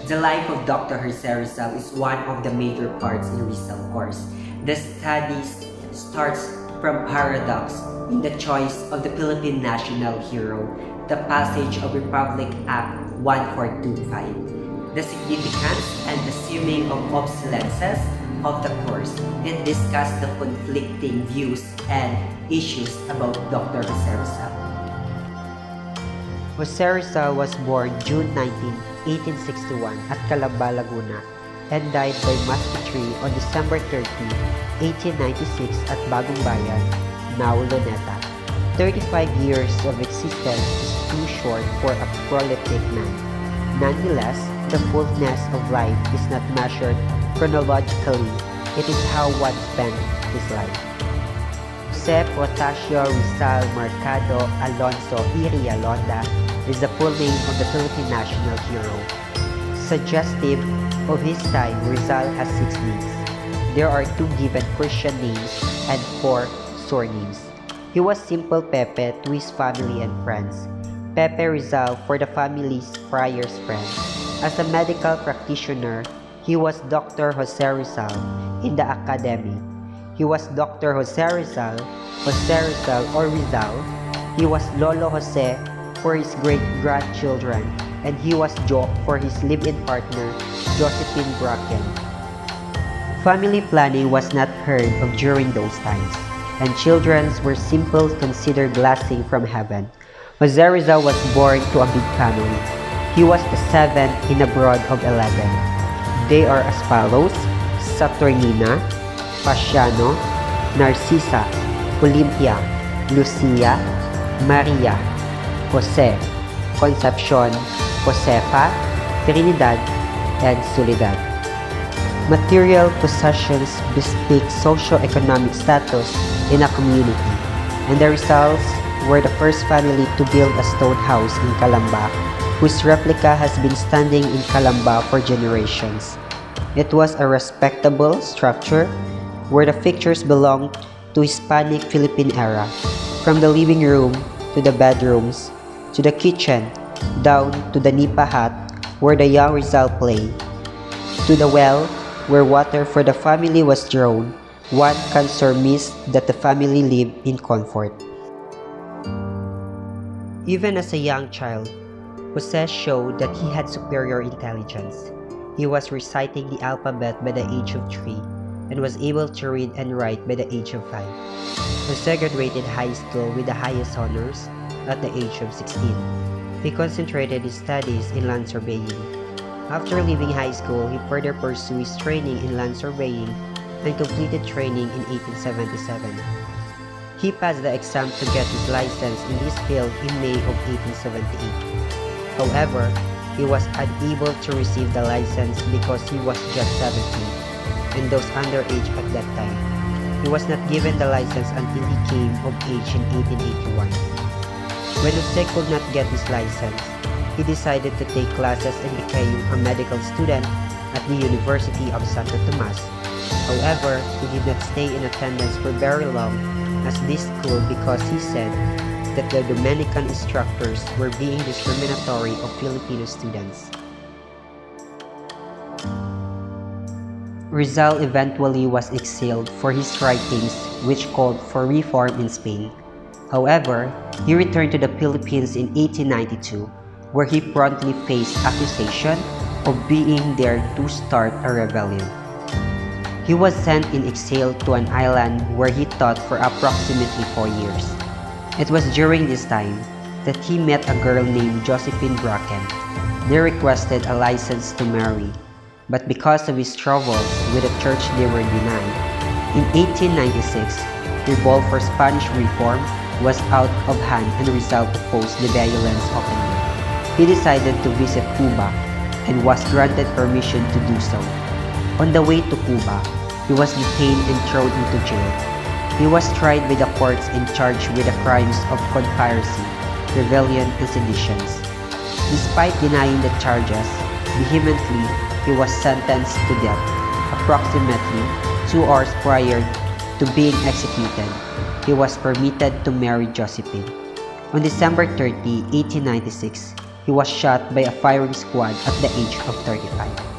The life of Dr. Rizal is one of the major parts in Rizal course. The study starts from paradox in the choice of the Philippine national hero, the passage of Republic Act 1425, the significance and assuming of obsolescence of the course, and discuss the conflicting views and issues about Dr. Rizal. Jose Rizal was born June 19, 1861 at Calamba, Laguna, and died by musketry on December 30, 1896 at Bagong Bayan, now Luneta. 35 years of existence is too short for a prolific man. Nonetheless, the fullness of life is not measured chronologically, it is how one spent his life. Jose Protasio Rizal Mercado Alonso Irialonda is the full name of the Philippine national hero. Suggestive of his time, Rizal has 6 names. There are 2 given Christian names and 4 surnames. He was Simple Pepe to his family and friends. Pepe Rizal for the family's prior's friend. As a medical practitioner, he was Dr. Jose Rizal in the academy. He was Dr. Jose Rizal or Rizal. He was Lolo Jose for his great-grandchildren, and he was Jo for his live-in partner, Josephine Bracken. Family planning was not heard of during those times, and children were simply considered blessing from heaven. Jose Rizal was born to a big family. He was the 7th in a brood of 11. They are as follows: Saturnina, Pasiano, Narcisa, Olympia, Lucia, Maria, Jose, Concepcion, Josefa, Trinidad, and Soledad. Material possessions bespeak socio-economic status in a community, and the Rizals were the first family to build a stone house in Calamba, whose replica has been standing in Calamba for generations. It was a respectable structure where the fixtures belonged to Hispanic Philippine era, from the living room to the bedrooms, to the kitchen, down to the nipa hut where the young Rizal played, to the well where water for the family was drawn. One can surmise that the family lived in comfort. Even as a young child, Jose showed that he had superior intelligence. He was reciting the alphabet by the age of 3 and was able to read and write by the age of 5. Jose graduated high school with the highest honors at the age of 16. He concentrated his studies in land surveying. After leaving high school, he further pursued his training in land surveying and completed training in 1877. He passed the exam to get his license in this field in May of 1878. However, he was unable to receive the license because he was just 17 and those underage at that time. He was not given the license until he came of age in 1881. When Jose could not get his license, he decided to take classes and became a medical student at the University of Santo Tomas. However, he did not stay in attendance for very long at this school because he said that the Dominican instructors were being discriminatory of Filipino students. Rizal eventually was exiled for his writings, which called for reform in Spain. However, he returned to the Philippines in 1892, where he promptly faced accusation of being there to start a rebellion. He was sent in exile to an island where he taught for approximately 4 years. It was during this time that he met a girl named Josephine Bracken. They requested a license to marry, but because of his troubles with the church they were denied. In 1896, revolt for Spanish reform was out of hand and Rizal opposed the violence openly. He decided to visit Cuba and was granted permission to do so. On the way to Cuba, he was detained and thrown into jail. He was tried by the courts and charged with the crimes of conspiracy, rebellion, and seditions. Despite denying the charges vehemently, he was sentenced to death approximately 2 hours prior to being executed. He was permitted to marry Josephine. On December 30, 1896, he was shot by a firing squad at the age of 35.